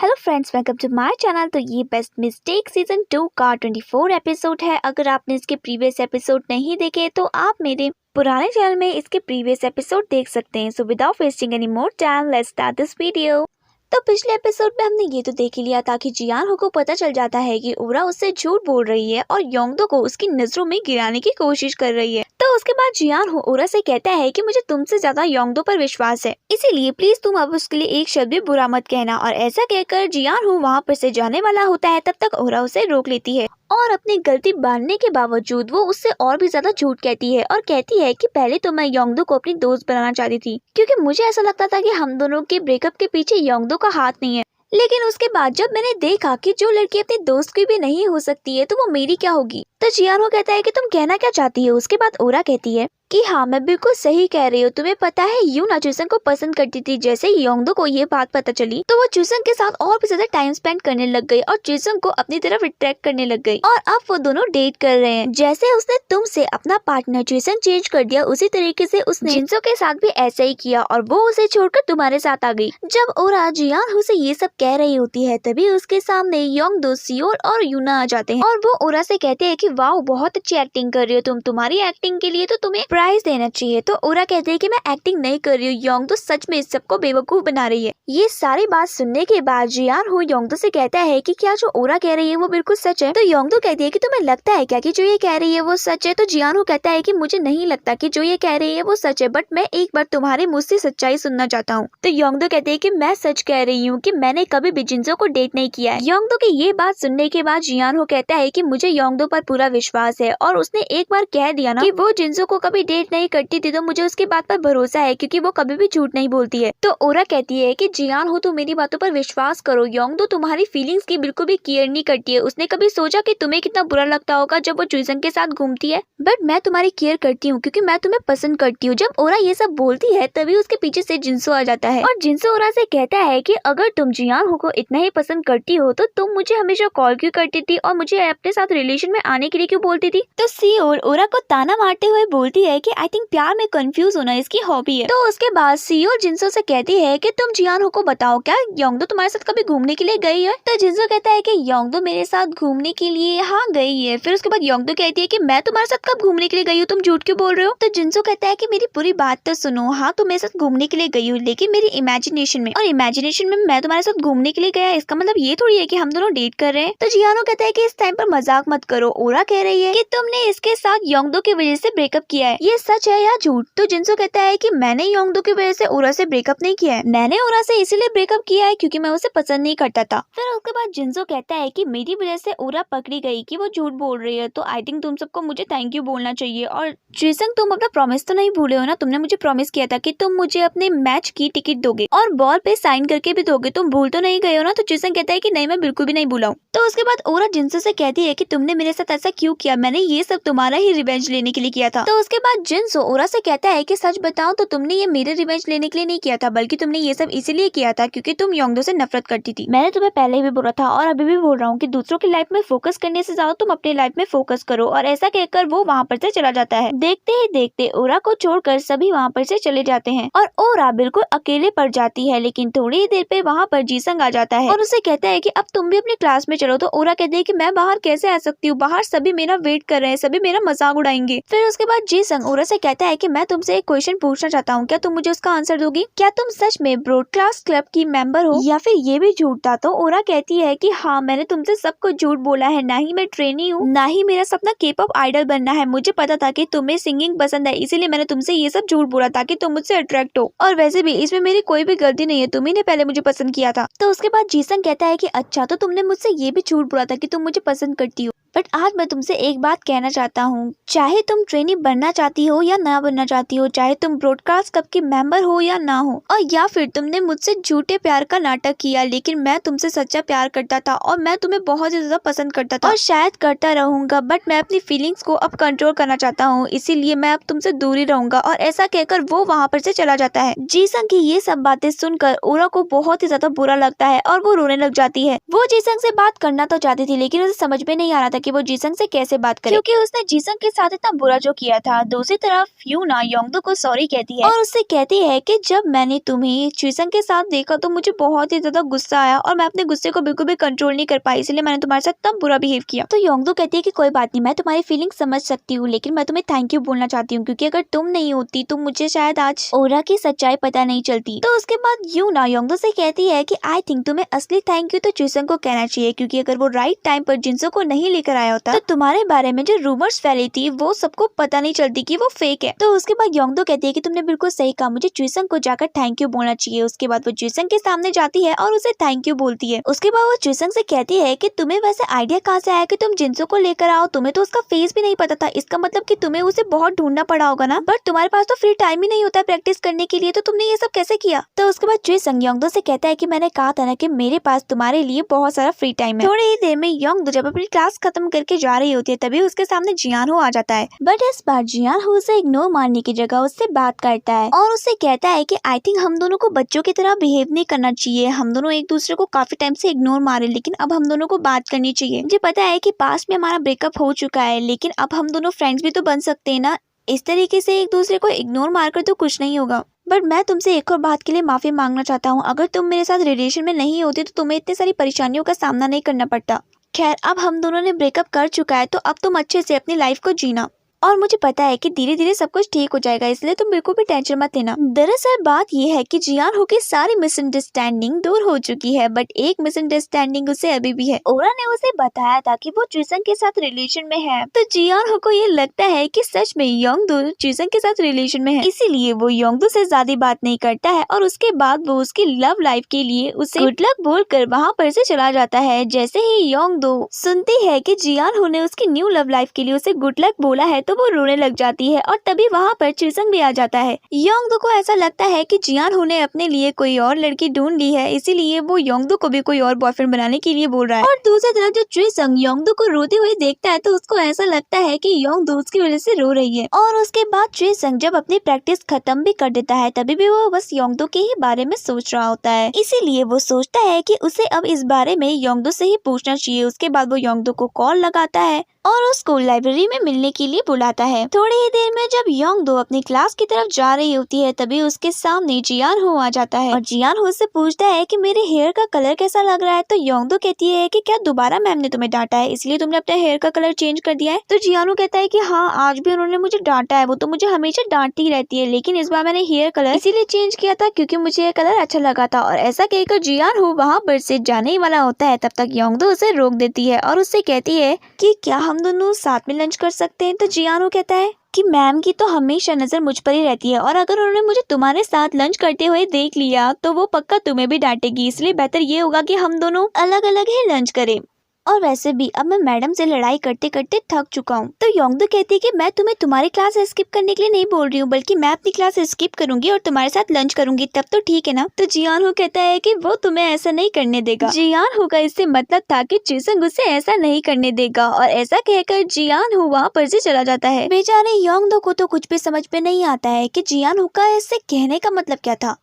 Hello friends, welcome to my channel. तो ये best mistake season 2 का 24 एपिसोड है। अगर आपने इसके प्रीवियस एपिसोड नहीं देखे तो आप मेरे पुराने चैनल में इसके प्रीवियस एपिसोड देख सकते हैं। So without wasting any more time, let's start this video. तो पिछले एपिसोड में हमने ये तो देख ही लिया था कि जियान हो को पता चल जाता है कि ओरा उससे झूठ बोल रही है और योंगदो को उसकी नजरों में गिराने की कोशिश कर रही है। तो उसके बाद जियान हो ओरा से कहता है कि मुझे तुमसे ज्यादा योंगदो पर विश्वास है, इसीलिए प्लीज तुम अब उसके लिए एक शब्द भी बुरा मत कहना। और ऐसा कहकर जियान हो वहाँ पर से जाने वाला होता है, तब तक ओरा उसे रोक लेती है और अपनी गलती मानने के बावजूद वो उससे और भी ज्यादा झूठ कहती है और कहती है कि पहले तो मैं योंगदो को अपनी दोस्त बनाना चाहती थी, क्योंकि मुझे ऐसा लगता था कि हम दोनों के ब्रेकअप के पीछे योंगदो का हाथ नहीं है। लेकिन उसके बाद जब मैंने देखा कि जो लड़की अपनी दोस्त की भी नहीं हो सकती है तो वो मेरी क्या होगी। तो जियान हो कहता है कि तुम कहना क्या चाहती हो। उसके बाद ओरा कहती है कि हाँ, मैं बिल्कुल सही कह रही हूँ। तुम्हें पता है यूना चुसंग को पसंद करती थी। जैसे ही योंगदो को ये बात पता चली तो वो चुसंग के साथ और भी ज्यादा टाइम स्पेंड करने लग गई और चुसंग को अपनी तरफ अट्रैक्ट करने लग गई और अब वो दोनों डेट कर रहे हैं। जैसे उसने तुमसे अपना पार्टनर चुसंग चेंज कर दिया, उसी तरीके से उसने जिनसो के साथ भी ऐसा ही किया और वो उसे छोड़कर तुम्हारे साथ आ गई। जब ओरा जियान हो से ये सब कह रही होती है तभी उसके सामने योंगदो, सियोल और यूना आ जाते हैं और वो ओरा से कहते हैं कि वाह, बहुत अच्छी एक्टिंग कर रही हो तुम, तुम्हारी एक्टिंग के लिए तो तुम्हें प्राइज देना चाहिए। तो ओरा कहते हैं कि मैं एक्टिंग नहीं कर रही हूँ, योंगदो सच में इस सबको बेवकूफ बना रही है। ये सारी बात सुनने के बाद जियान हो योंगदो से कहता है कि क्या जो ओरा कह रही है वो बिल्कुल सच है। तो योंगदो कहती है कि तुम्हें लगता है क्या कि जो ये कह रही है वो सच है। तो जियान हो कहता है कि मुझे नहीं लगता कि जो ये कह रही है वो सच है, बट मैं एक बार तुम्हारे मुझ से सच्चाई सुनना चाहता हूँ। तो योंगदो कहते हैं कि मैं सच कह रही हूँ कि मैंने कभी भी जिनसो को डेट नहीं किया है। योंगदो की ये बात सुनने के बाद जियान हो कहता है कि मुझे योंगदो पर पूरा विश्वास है और उसने एक बार कह दिया ना कि वो जिनसो को कभी डेट नहीं करती थी, तो मुझे उसकी बात पर भरोसा है क्योंकि वो कभी भी झूठ नहीं बोलती है। तो ओरा कहती है कि जियान हो तुम मेरी बातों पर विश्वास करो, योंगदो तुम्हारी फीलिंग्स की बिल्कुल भी केयर नहीं करती है। उसने कभी सोचा कि तुम्हें कितना बुरा लगता होगा जब वो चुसंग के साथ घूमती है, बट मैं तुम्हारी केयर करती हूँ क्योंकि मैं तुम्हें पसंद करती हूँ। जब ओरा ये सब बोलती है तभी उसके पीछे से जिनसो आ जाता है और जिनसो ओरा से कहता है कि अगर तुम जियान हो को इतना ही पसंद करती हो तो तुम मुझे हमेशा कॉल क्यों करती थी और मुझे अपने साथ रिलेशन में आने के लिए क्यों बोलती थी। तो सियोल ओरा को ताना मारते हुए बोलती है कि आई थिंक प्यार में कंफ्यूज होना इसकी हॉबी है। तो उसके बाद सियोल जिनसो से कहती है कि तुम जियान हो को बताओ, क्या योंगदो तुम्हारे साथ कभी घूमने के लिए गई है। तो जिनसो कहता है कि योंगदो मेरे साथ घूमने के लिए हाँ गई है। फिर उसके बाद योंगदो कहती है कि मैं तुम्हारे साथ कब घूमने के लिए गई हूँ, तुम झूठ क्यों बोल रहे हो। तो जिनसो कहता है कि मेरी पूरी बात तो सुनो, हाँ तुम मेरे साथ घूमने के लिए गई हो लेकिन मेरी इमेजिनेशन में, और इमेजिनेशन में मैं तुम्हारे साथ घूमने के लिए गया, इसका मतलब ये थोड़ी है कि हम दोनों डेट कर रहे हैं। तो जियानो कहता है कि इस टाइम पर मजाक मत करो। ओरा कह रही है कि तुमने इसके साथ योंगदो की वजह से ब्रेकअप किया है, ये सच है या झूठ। तो जिनसो कहता है कि मैंने योंगदो की वजह से ओरा से ब्रेकअप नहीं किया है, मैंने ओरा से इसीलिए ब्रेकअप किया है क्योंकि मैं उसे पसंद नहीं करता था। फिर उसके बाद जिनसो कहता है कि मेरी वजह से ओरा पकड़ी गई कि वो झूठ बोल रही है, तो आई थिंक तुम सबको मुझे थैंक यू बोलना चाहिए। और चुसंग तुम अपना प्रॉमिस तो नहीं भूले हो ना, तुमने मुझे प्रॉमिस किया था कि तुम मुझे अपने मैच की टिकट दोगे और बॉल पे साइन करके भी दोगे, तुम भूल तो नहीं गए हो ना। तो चुसंग कहता है कि नहीं, मैं बिल्कुल भी नहीं भूला हूँ। तो उसके बाद ओरा जिनसो से कहती है कि तुमने मेरे साथ ऐसा क्यों किया, मैंने ये सब तुम्हारा ही रिवेंज लेने के लिए किया था। तो उसके बाद जिनसो ओरा से कहता है कि सच बताओ तो तुमने ये मेरे रिवेंज लेने के लिए नहीं किया था, बल्कि तुमने ये सब इसीलिए किया था क्योंकि तुम योंगदो से नफरत करती थी। मैंने तुम्हें पहले भी बोला था और अभी भी बोल रहा हूँ कि दूसरों की लाइफ में फोकस करने से ज्यादा तुम अपनी लाइफ में फोकस करो। और ऐसा कहकर वो वहाँ पर से चला जाता है। देखते ही देखते ओरा को छोड़कर सभी वहाँ पर से चले जाते हैं और ओरा बिल्कुल अकेले पड़ जाती है। लेकिन थोड़ी ही देर पे वहाँ पर जीसंग आ जाता है और उसे कहता है कि अब तुम भी अपनी क्लास में चलो। तो ओरा कहती है कि मैं बाहर कैसे आ सकती हूँ, बाहर सभी मेरा वेट कर रहे हैं, सभी मेरा मजाक उड़ाएंगे। फिर उसके बाद जीसंग ओरा से कहता है कि मैं तुमसे एक क्वेश्चन पूछना चाहता हूँ, क्या तुम मुझे उसका आंसर दोगी। क्या तुम सच में ब्रॉडकास्ट क्लब की मेंबर हो या फिर ये भी झूठ था। तो ओरा कहती है कि हाँ, मैंने तुमसे सब कुछ झूठ बोला है, ना ही मैं ट्रेनी हूँ, ना ही मेरा सपना K-pop आइडल बनना है। मुझे पता था कि तुम्हें सिंगिंग पसंद है, इसीलिए मैंने तुमसे ये सब झूठ बोला ताकि तुम मुझसे अट्रैक्ट हो, और वैसे भी इसमें मेरी कोई भी गलती नहीं है, तुम्ही ने पहले मुझे पसंद किया था। तो उसके बाद जीसंग कहता है कि अच्छा, तो तुमने मुझसे ये भी झूठ बोला था कि तुम मुझे पसंद करती हो, बट आज मैं तुमसे एक बात कहना चाहता हूँ, चाहे तुम ट्रेनी बनना चाहती हो या ना बनना चाहती हो, चाहे तुम ब्रॉडकास्ट क्लब की मेंबर हो या ना हो, और या फिर तुमने मुझसे झूठे प्यार का नाटक किया, लेकिन मैं तुमसे सच्चा प्यार करता था और मैं तुम्हें बहुत ज्यादा पसंद करता था और शायद करता रहूंगा, बट मैं अपनी फीलिंग्स को अब कंट्रोल करना चाहता हूँ, इसीलिए मैं अब तुमसे दूरी रहूंगा। और ऐसा कहकर वो वहाँ पर से चला जाता है। जीसंग की ये सब बातें सुनकर ओरा को बहुत ही ज्यादा बुरा लगता है और वो रोने लग जाती है। वो जीसंग से बात करना तो चाहती थी लेकिन उसे समझ में नहीं आ रहा था कि वो जीसंग से कैसे बात करे, क्योंकि उसने जीसंग के साथ इतना बुरा जो किया था। दूसरी तरफ यूना योंगदो को सॉरी कहती है और उससे कहती है कि जब मैंने तुम्हें जीसंग के साथ देखा तो मुझे बहुत ही ज्यादा गुस्सा आया और मैं अपने गुस्से को बिल्कुल भी कंट्रोल नहीं कर पाई, इसलिए मैंने तुम्हारे साथ तब बुरा बिहेव किया। तो योंगदो कहती है कि कोई बात नहीं, मैं तुम्हारी फीलिंग समझ सकती हूँ, लेकिन मैं तुम्हें थैंक यू बोलना चाहती हूँ, क्योंकि अगर तुम नहीं होती तो मुझे शायद आज ओरा की सच्चाई पता नहीं चलती। तो उसके बाद यूना योंगदो से कहती है कि आई थिंक तुम्हें असली थैंक यू तो जीसंग को कहना चाहिए, क्योंकि अगर वो राइट टाइम पर जिनसो को नहीं लेकर आया होता तो तुम्हारे बारे में जो रूमर्स फैली थी वो सबको पता नहीं चलती कि वो फेक है। तो उसके बाद योंगदो कहती है कि तुमने बिल्कुल सही कहा, मुझे जीसंग को जाकर थैंक यू बोलना चाहिए। उसके बाद वो जीसंग के सामने जाती है और उसे थैंक यू बोलती है। उसके बाद वो जीसंग से कहती है कि तुम्हें वैसे आइडिया कहाँ से आया कि तुम जिनसो को लेकर आओ, तुम्हें तो उसका फेस भी नहीं पता था, इसका मतलब कि तुम्हें उसे बहुत ढूंढना पड़ा होगा ना, बट तुम्हारे पास तो फ्री टाइम ही नहीं होता प्रैक्टिस करने के लिए, तो तुमने ये सब कैसे किया। तो उसके बाद जीसंग योंगदो से कहता है कि मैंने कहा था ना कि मेरे पास तुम्हारे लिए बहुत सारा फ्री टाइम है। थोड़ी ही देर में योंगदो जब अपनी क्लास खत्म करके जा रही होती है तभी उसके सामने जियानहो आ जाता है, बट इस बार जियानहो उसे इग्नोर मारने की जगह उससे बात करता है और उससे कहता है कि आई थिंक हम दोनों को बच्चों की तरह बिहेव नहीं करना चाहिए, हम दोनों एक दूसरे को काफी टाइम से इग्नोर मारे, लेकिन अब हम दोनों को बात करनी चाहिए। मुझे पता है कि पास्ट में हमारा ब्रेकअप हो चुका है, लेकिन अब हम दोनों फ्रेंड्स भी तो बन सकते हैं ना, इस तरीके से एक दूसरे को इग्नोर मारकर तो कुछ नहीं होगा। बट मैं तुमसे एक और बात के लिए माफी मांगना चाहता हूँ, अगर तुम मेरे साथ रिलेशन में नहीं होती तो तुम्हें इतनी सारी परेशानियों का सामना नहीं करना पड़ता। खैर अब हम दोनों ने ब्रेकअप कर चुका है तो अब तुम अच्छे से अपनी लाइफ को जीना, और मुझे पता है कि धीरे धीरे सब कुछ ठीक हो जाएगा, इसलिए तुम बिल्कुल भी टेंशन मत लेना। दरअसल बात यह है कि जियानहो की सारी मिसअंडरस्टैंडिंग दूर हो चुकी है, बट एक मिसअंडरस्टैंडिंग उसे अभी भी है। ओरा ने उसे बताया था कि वो जीसंग के साथ रिलेशन में है, तो जियानहो को ये लगता है कि सच में योंगदो जीसंग के साथ रिलेशन में है, इसीलिए वो योंगदो से ज्यादा बात नहीं करता है और उसके बाद वो उसकी लव लाइफ के लिए उसे गुड लक बोलकर वहाँ पर से चला जाता है। जैसे ही योंगदो सुनती है कि जियानहो ने उसकी न्यू लव लाइफ के लिए उसे गुड लक बोला है तो वो रोने लग जाती है और तभी वहाँ पर जीसंग भी आ जाता है। योंगदो को ऐसा लगता है कि जियानहो ने अपने लिए कोई और लड़की ढूंढ ली है, इसीलिए वो योंगदो को भी कोई और बॉयफ्रेंड बनाने के लिए बोल रहा है। और दूसरी तरफ जो जीसंग योंगदो को रोते हुए देखता है तो उसको ऐसा लगता है कि योंगदो उसकी वजह से रो रही है। और उसके बाद जीसंग जब अपनी प्रैक्टिस खत्म भी कर देता है तभी भी वो बस योंगदो के ही बारे में सोच रहा होता है, इसीलिए वो सोचता है कि उसे अब इस बारे में योंगदो से ही पूछना चाहिए। उसके बाद वो योंगदो को कॉल लगाता है और उसको लाइब्रेरी में मिलने के लिए बुलाता है। थोड़ी ही देर में जब योंगदो अपनी क्लास की तरफ जा रही होती है तभी उसके सामने जियानहो आ जाता है और जियानहो से पूछता है कि मेरे हेयर का कलर कैसा लग रहा है। तो योंगदो कहती है कि क्या दोबारा मैम ने तुम्हें डांटा है इसलिए तुमने अपने हेयर का कलर चेंज कर दिया है। तो जियानहो कहता है कि हाँ आज भी उन्होंने मुझे डांटा है, वो तो मुझे हमेशा डांटती रहती है, लेकिन इस बार मैंने हेयर कलर इसीलिए चेंज किया था क्योंकि मुझे ये कलर अच्छा लगा था। और ऐसा कहकर जियानहो वहाँ पर से जाने ही वाला होता है, तब तक योंगदो उसे रोक देती है और उससे कहती है कि क्या हम दोनों साथ में लंच कर सकते हैं। तो जियानहो कहता है कि मैम की तो हमेशा नजर मुझ पर ही रहती है और अगर उन्होंने मुझे तुम्हारे साथ लंच करते हुए देख लिया तो वो पक्का तुम्हें भी डांटेगी, इसलिए बेहतर ये होगा कि हम दोनों अलग अलग ही लंच करें। और वैसे भी अब मैं मैडम से लड़ाई करते करते थक चुका हूँ। तो योंगदो कहती है कि मैं तुम्हें तुम्हारी क्लास स्किप करने के लिए नहीं बोल रही हूँ, बल्कि मैं अपनी क्लास स्किप करूंगी और तुम्हारे साथ लंच करूंगी, तब तो ठीक है ना। तो जियानहो कहता है कि वो तुम्हें ऐसा नहीं करने देगा। जियानहो का इससे मतलब था कि जीसंग उसे ऐसा नहीं करने देगा और ऐसा कहकर जियानहो वहाँ पर से चला जाता है। बेचारे योंगदो को तो कुछ भी समझ में नहीं आता है कि जियानहो का इससे कहने का मतलब क्या था।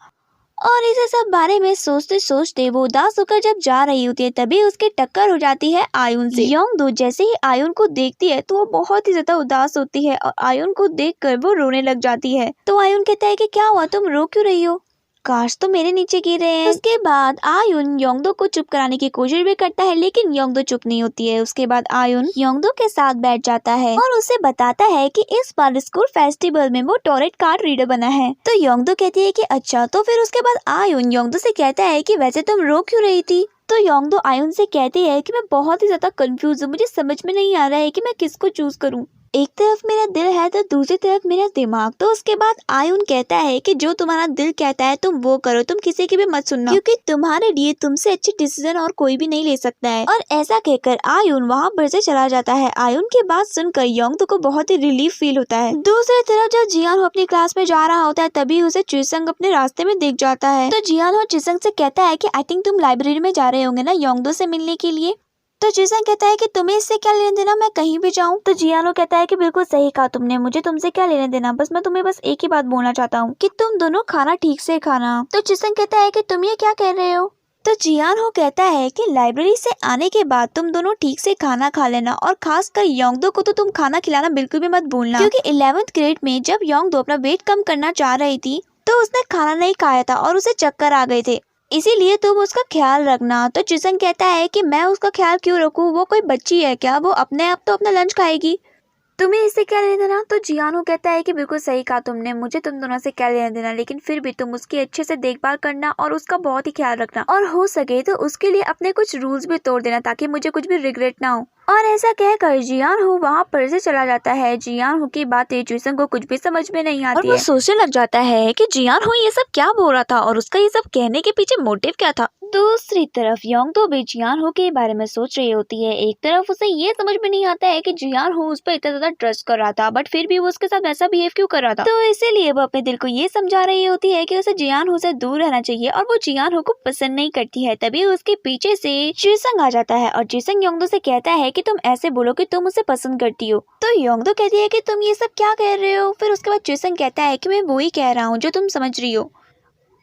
और इसे सब बारे में सोचते सोचते वो उदास होकर जब जा रही होती है तभी उसके टक्कर हो जाती है आयुन से। योंगदो जैसे ही आयुन को देखती है तो वो बहुत ही ज्यादा उदास होती है और आयुन को देखकर वो रोने लग जाती है। तो आयुन कहता है कि क्या हुआ, तुम रो क्यों रही हो, काश तो मेरे नीचे गिर रहे हैं। उसके बाद आयुन योंगदो को चुप कराने की कोशिश भी करता है लेकिन योंगदो चुप नहीं होती है। उसके बाद आयुन योंगदो के साथ बैठ जाता है और उसे बताता है कि इस बार स्कूल फेस्टिवल में वो टॉरेट कार्ड रीडर बना है। तो योंगदो कहती है कि अच्छा। तो फिर उसके बाद आयुन योंगदो से कहता है कि वैसे तुम रो क्यों रही थी। तो योंगदो आयुन से कहती है कि मैं बहुत ही ज्यादा कंफ्यूज हूँ, मुझे समझ में नहीं आ रहा है कि मैं किसको चूज करूँ, एक तरफ मेरा दिल है तो दूसरी तरफ मेरा दिमाग। तो उसके बाद आयुन कहता है कि जो तुम्हारा दिल कहता है तुम वो करो, तुम किसी की भी मत सुनना, क्योंकि तुम्हारे लिए तुमसे अच्छी डिसीजन और कोई भी नहीं ले सकता है। और ऐसा कहकर आयुन वहाँ पर से चला जाता है। आयुन की बात सुनकर योंगदो को बहुत ही रिलीफ फील होता है। दूसरी तरफ जब जियानहो अपनी क्लास में जा रहा होता है तभी उसे जीसंग अपने रास्ते में दिख जाता है। तो जियानहो जीसंग से कहता है कि आई थिंक तुम लाइब्रेरी में जा रहे होंगे ना योंगदो से मिलने के लिए। तो जीसंग कहता है कि तुम्हें इससे क्या लेना देना, मैं कहीं भी जाऊं। तो जियानहो कहता है कि बिल्कुल सही कहा तुमने, मुझे तुमसे क्या लेना देना, बस मैं तुम्हें बस एक ही बात बोलना चाहता हूँ कि तुम दोनों खाना ठीक से खाना। तो जीसंग कहता है कि तुम ये क्या कह रहे हो। तो जियान हो कहता है कि लाइब्रेरी से आने के बाद तुम दोनों ठीक से खाना खा लेना और खासकर योंगदो को तो तुम खाना खिलाना बिल्कुल भी मत भूलना, क्योंकि 11th ग्रेड में जब योंगदो अपना वेट कम करना चाह रही थी तो उसने खाना नहीं खाया था और उसे चक्कर आ गए थे, इसीलिए तुम उसका ख्याल रखना। तो जिसंग कहता है कि मैं उसका ख्याल क्यों रखूं, वो कोई बच्ची है क्या, वो अपने आप तो अपना लंच खाएगी, तुम्हें इससे क्या लेना देना। तो जियानो कहता है कि बिल्कुल सही कहा तुमने, मुझे तुम दोनों से क्या लेना देना, लेकिन फिर भी तुम उसकी अच्छे से देखभाल करना और उसका बहुत ही ख्याल रखना, और हो सके तो उसके लिए अपने कुछ रूल्स भी तोड़ देना ताकि मुझे कुछ भी रिग्रेट ना हो। और ऐसा कहकर जियान हो वहाँ पर से चला जाता है। जियान हो की बातें जुइसंग को कुछ भी समझ में नहीं आती और वो सोचने लग जाता है कि जियान हो ये सब क्या बोल रहा था और उसका ये सब कहने के पीछे मोटिव क्या था। दूसरी तरफ योंगदो भी जियान हो के बारे में सोच रही होती है। एक तरफ उसे ये समझ में नहीं आता है कि जियान हो उस पर इतना ज्यादा ट्रस्ट कर रहा था, बट फिर भी वो उसके साथ ऐसा बिहेव क्यों कर रहा था। तो इसीलिए वो अपने दिल को ये समझा रही होती है कि उसे जियान हो से दूर रहना चाहिए और वो जियान हो को पसंद नहीं करती है। तभी उसके पीछे से जुइसंग आ जाता है और जुइसंग योंगदो से कहता है कि तुम ऐसे बोलो कि तुम उसे पसंद करती हो। तो योंगदो कहती है कि तुम ये सब क्या कह रहे हो। फिर उसके बाद जुइसंग कहता है कि मैं वो ही कह रहा हूँ जो तुम समझ रही हो।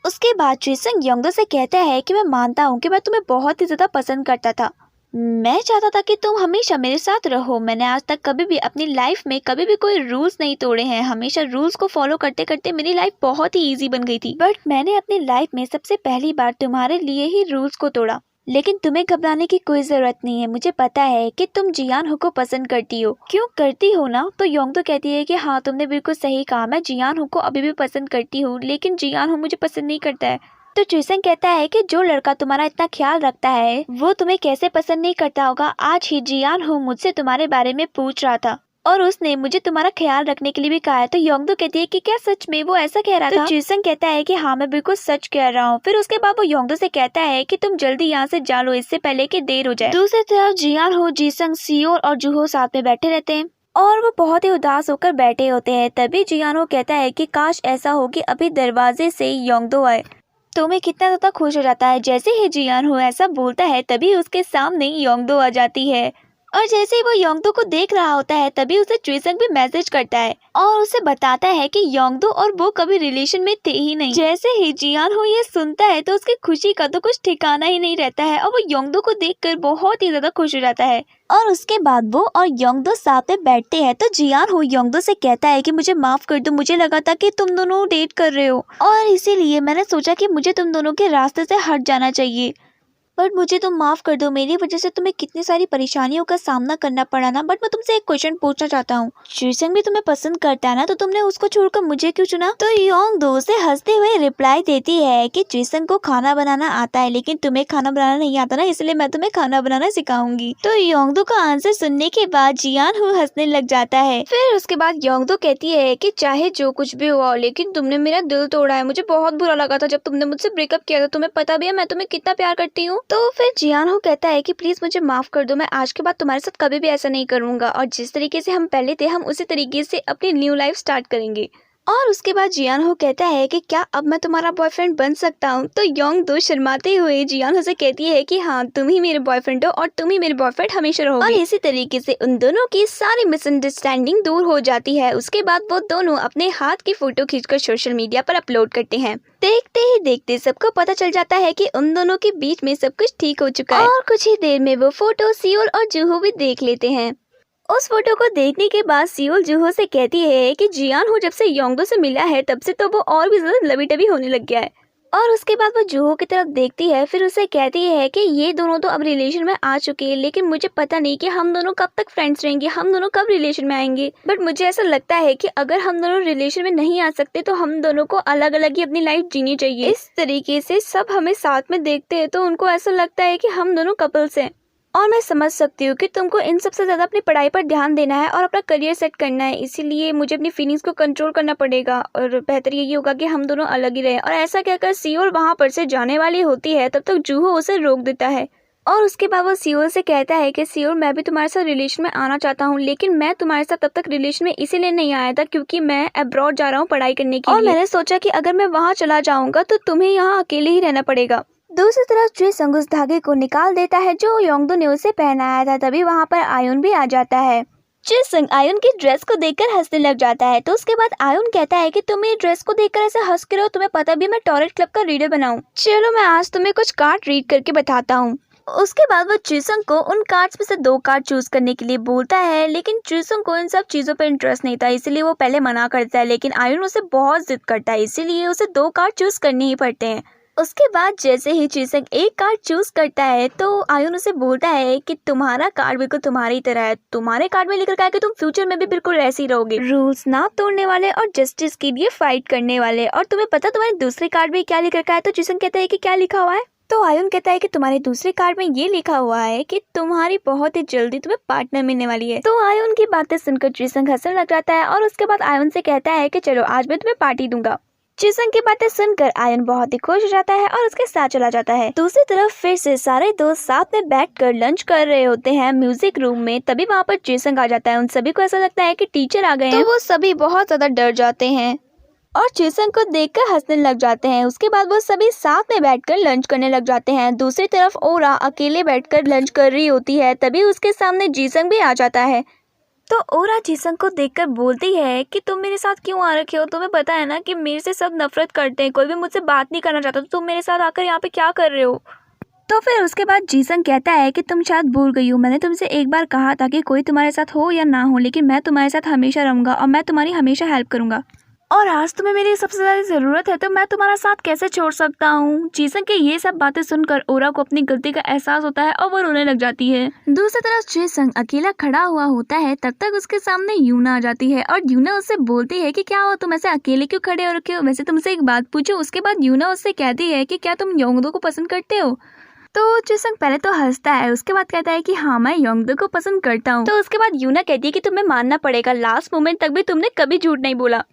उसके बाद जुइसंग योंगदो से कहता है कि मैं मानता हूँ कि मैं तुम्हें बहुत ही ज्यादा पसंद करता था, मैं चाहता था कि तुम हमेशा मेरे साथ रहो। मैंने आज तक कभी भी अपनी लाइफ में कभी भी कोई रूल्स नहीं तोड़े हैं, हमेशा रूल्स को फॉलो करते करते मेरी लाइफ बहुत ही इजी बन गई थी, बट मैंने अपनी लाइफ में सबसे पहली बार तुम्हारे लिए ही रूल्स को तोड़ा। लेकिन तुम्हें घबराने की कोई जरूरत नहीं है, मुझे पता है कि तुम जियान हो को पसंद करती हो। क्यों करती हो ना। तो योंगदो कहती है कि हाँ तुमने बिल्कुल सही कहा, मैं जियान हो को अभी भी पसंद करती हूँ, लेकिन जियान हो मुझे पसंद नहीं करता है। तो जुइसंग कहता है कि जो लड़का तुम्हारा इतना ख्याल रखता है वो तुम्हें कैसे पसंद नहीं करता होगा। आज ही जियान हो मुझसे तुम्हारे बारे में पूछ रहा था और उसने मुझे तुम्हारा ख्याल रखने के लिए भी कहा है। तो योंगदो कहती है कि क्या सच में वो ऐसा कह रहा था। तो जुइसंग कहता है कि हाँ मैं बिल्कुल सच कह रहा हूँ। फिर उसके बाद वो योंगदो से कहता है कि तुम जल्दी यहाँ से जा लो इससे पहले कि देर हो जाए। दूसरी तरफ जियान हो, जिसंग, सियोल और जूहो साथ में बैठे रहते हैं और वो बहुत ही उदास होकर बैठे होते हैं। तभी जियान हो कहता है कि काश ऐसा हो कि अभी दरवाजे से योंगदो आए तो मैं कितना ज्यादा खुश हो जाता है। जैसे ही जियान हो ऐसा बोलता है तभी उसके सामने योंगदो आ जाती है और जैसे ही वो योंगदो को देख रहा होता है तभी उसे जुइसंग भी मैसेज करता है और उसे बताता है कि योंगदो और वो कभी रिलेशन में थे ही नहीं। जैसे ही जियान हो ये सुनता है तो उसकी खुशी का तो कुछ ठिकाना ही नहीं रहता है और वो योंगदो को देखकर बहुत ही ज्यादा खुश हो जाता है। और उसके बाद वो और योंगदो साथ में बैठते हैं। तो जियान हो योंगदो से कहता है कि मुझे माफ कर दो, मुझे लगा था कि तुम दोनों डेट कर रहे हो और इसीलिए मैंने सोचा कि मुझे तुम दोनों के रास्ते से हट जाना चाहिए, बट मुझे तुम माफ कर दो, मेरी वजह से तुम्हें कितनी सारी परेशानियों का सामना करना पड़ा ना। बट मैं तुमसे एक क्वेश्चन पूछना चाहता हूँ, जुइसंग भी तुम्हें पसंद करता है ना, तो तुमने उसको छोड़कर मुझे क्यों चुना। तो योंगदो उसे हंसते हुए रिप्लाई देती है कि जुइसंग को खाना बनाना आता है लेकिन तुम्हें खाना बनाना नहीं आता ना, इसलिए मैं तुम्हें खाना बनाना सिखाऊंगी। तो योंगदो का आंसर सुनने के बाद जियान हो हंसने लग जाता है। फिर उसके बाद योंगदो कहती है कि चाहे जो कुछ भी हुआ लेकिन तुमने मेरा दिल तोड़ा है, मुझे बहुत बुरा लगा था जब तुमने मुझसे ब्रेकअप किया था, तुम्हें पता भी है मैं तुम्हें कितना प्यार करती हूँ। तो फिर जियान हो कहता है कि प्लीज मुझे माफ कर दो, मैं आज के बाद तुम्हारे साथ कभी भी ऐसा नहीं करूंगा और जिस तरीके से हम पहले थे हम उसी तरीके से अपनी न्यू लाइफ स्टार्ट करेंगे। और उसके बाद जियान हो कहता है कि क्या अब मैं तुम्हारा बॉयफ्रेंड बन सकता हूँ। तो योंगदो शर्माते हुए जियान हो से कहती है कि हाँ तुम ही मेरे बॉयफ्रेंड हो और तुम ही मेरे बॉयफ्रेंड हमेशा रहोगे। और इसी तरीके से उन दोनों की सारी मिसअंडरस्टैंडिंग दूर हो जाती है। उसके बाद वो दोनों अपने हाथ की फोटो खींचकर सोशल मीडिया पर अपलोड करते हैं। देखते ही देखते सबको पता चल जाता है कि उन दोनों के बीच में सब कुछ ठीक हो चुका है और कुछ ही देर में वो फोटो सियोल और जूहो भी देख लेते हैं। उस फोटो को देखने के बाद सियोल जूहो से कहती है कि जियान हो जब से योंगदो से मिला है तब से तो वो और भी ज्यादा लवी टवी होने लग गया है। और उसके बाद वो जूहो की तरफ देखती है, फिर उसे कहती है कि ये दोनों तो अब रिलेशन में आ चुके हैं लेकिन मुझे पता नहीं कि हम दोनों कब तक फ्रेंड्स रहेंगे, हम दोनों कब रिलेशन में आएंगे। बट मुझे ऐसा लगता है कि अगर हम दोनों रिलेशन में नहीं आ सकते तो हम दोनों को अलग अलग ही अपनी लाइफ जीनी चाहिए। इस तरीके से सब हमें साथ में देखते हैं तो उनको ऐसा लगता है कि हम दोनों कपल्स हैं। और मैं समझ सकती हूँ कि तुमको इन सबसे ज़्यादा अपनी पढ़ाई पर ध्यान देना है और अपना करियर सेट करना है, इसीलिए मुझे अपनी फीलिंग्स को कंट्रोल करना पड़ेगा और बेहतर यही होगा कि हम दोनों अलग ही रहें। और ऐसा कहकर सियोल वहाँ पर से जाने वाली होती है तब तक जूहो उसे रोक देता है और उसके बाद वो सियोल से कहता है कि सियोल मैं भी तुम्हारे साथ रिलेशन में आना चाहता हूँ लेकिन मैं तुम्हारे साथ तब तक रिलेशन में इसीलिए नहीं आया था क्योंकि मैं अब्रॉड जा रहा हूँ पढ़ाई करने के लिए और मैंने सोचा कि अगर मैं वहाँ चला जाऊँगा तो तुम्हें यहाँ अकेले ही रहना पड़ेगा। दूसरी तरफ जुइसंग उस धागे को निकाल देता है जो योंगदो ने उसे पहनाया था। तभी वहाँ पर आयुन भी आ जाता है जिसंग आयुन की ड्रेस को देखकर हंसने लग जाता है। तो उसके बाद आयुन कहता है कि तुम मेरी ड्रेस को देखकर ऐसे हंस के रहो, तुम्हें पता भी मैं टॉयलेट क्लब का रीडर बनाऊं। चलो मैं आज तुम्हें कुछ कार्ड रीड करके बताता हूँ। उसके बाद वो जिसंग को उन कार्ड्स में से 2 कार्ड चूज करने के लिए बोलता है, लेकिन जिसंग को इन सब चीजों पर इंटरेस्ट नहीं था, इसीलिए वो पहले मना करता है। लेकिन आयुन उसे बहुत जिद करता है, इसीलिए उसे 2 कार्ड चूज करने ही पड़ते हैं। उसके बाद जैसे ही जिसंग एक कार्ड चूज करता है तो आयुन उसे बोलता है कि तुम्हारा कार्ड बिल्कुल तुम्हारी तरह है, तुम्हारे कार्ड में लिखा है कि तुम फ्यूचर में भी बिल्कुल ऐसे ही रहोगे, रूल्स ना तोड़ने वाले और जस्टिस के लिए फाइट करने वाले। और तुम्हें पता तुम्हारे दूसरे कार्ड में क्या लिख रखा है? तो जिसंग कहता है कि क्या लिखा हुआ है? तो आयुन कहता है कि तुम्हारे दूसरे कार्ड में ये लिखा हुआ है कि तुम्हारी बहुत ही जल्दी तुम्हें पार्टनर मिलने वाली है। तो आयुन की बातें सुनकर जिसंग हंसने लग जाता है और उसके बाद आयुन से कहता है कि चलो आज मैं तुम्हें पार्टी दूंगा। जिसंग की बातें सुनकर आयुन बहुत ही खुश हो जाता है और उसके साथ चला जाता है। दूसरी तरफ फिर से सारे दोस्त साथ में बैठकर लंच कर रहे होते हैं म्यूजिक रूम में। तभी वहाँ पर जिसंग आ जाता है। उन सभी को ऐसा लगता है कि टीचर आ गए हैं। तो वो सभी बहुत ज्यादा डर जाते हैं और जिसंग को देखकर हंसने लग जाते हैं। उसके बाद वो सभी साथ में बैठकर लंच करने लग जाते हैं। दूसरी तरफ ओरा अकेले बैठकर लंच कर रही होती है। तभी उसके सामने जिसंग भी आ जाता है। तो ओरा जिसंग को देखकर बोलती है कि तुम मेरे साथ क्यों आ रखे हो? तुम्हें पता है ना कि मेरे से सब नफरत करते हैं, कोई भी मुझसे बात नहीं करना चाहता, तो तुम मेरे साथ आकर यहाँ पे क्या कर रहे हो? तो फिर उसके बाद जिसंग कहता है कि तुम शायद भूल गई हो, मैंने तुमसे एक बार कहा था कि कोई तुम्हारे साथ हो या ना हो, लेकिन मैं तुम्हारे साथ हमेशा रहूंगा और मैं तुम्हारी हमेशा हेल्प करूंगा। और आज तुम्हें मेरी सबसे ज़्यादा ज़रूरत है, तो मैं तुम्हारा साथ कैसे छोड़ सकता हूँ? जिसंग के ये सब बातें सुनकर ओरा को अपनी गलती का एहसास होता है और वो रोने लग जाती है। दूसरी तरफ जिसंग अकेला खड़ा हुआ होता है। तब तक उसके सामने यूना आ जाती है और यूना उससे बोलती है कि क्या हो, तुम ऐसे अकेले क्यों खड़े हो रखे हो? वैसे तुमसे एक बात पूछूं? उसके बाद यूना उससे कहती है कि क्या तुम योंगदो को पसंद करते हो? तो जिसंग पहले तो हंसता है, उसके बाद कहता है कि हाँ मैं योंगदो को पसंद करता हूँ। तो उसके बाद यूना कहती है कि तुम्हें मानना पड़ेगा, लास्ट मोमेंट तक भी तुमने कभी झूठ नहीं बोला।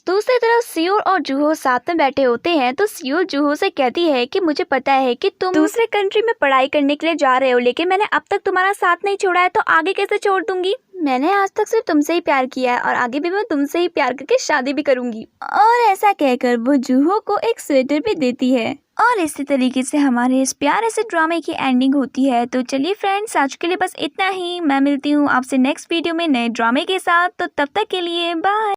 दूसरी तरफ सियोल और जूहो साथ में बैठे होते हैं। तो सियोल जूहो से कहती है कि मुझे पता है कि तुम दूसरे कंट्री में पढ़ाई करने के लिए जा रहे हो, लेकिन मैंने अब तक तुम्हारा साथ नहीं छोड़ा है, तो आगे कैसे छोड़ दूंगी? मैंने आज तक सिर्फ तुमसे ही प्यार किया है और आगे भी मैं तुमसे ही प्यार करके शादी भी करूंगी। और ऐसा कहकर वो जूहो को एक स्वेटर भी देती है। और इसी तरीके से हमारे इस प्यारे से ड्रामे की एंडिंग होती है। तो चलिए फ्रेंड्स, आज के लिए बस इतना ही। मैं मिलती हूँ आपसे नेक्स्ट वीडियो में नए ड्रामे के साथ। तो तब तक के लिए बाय।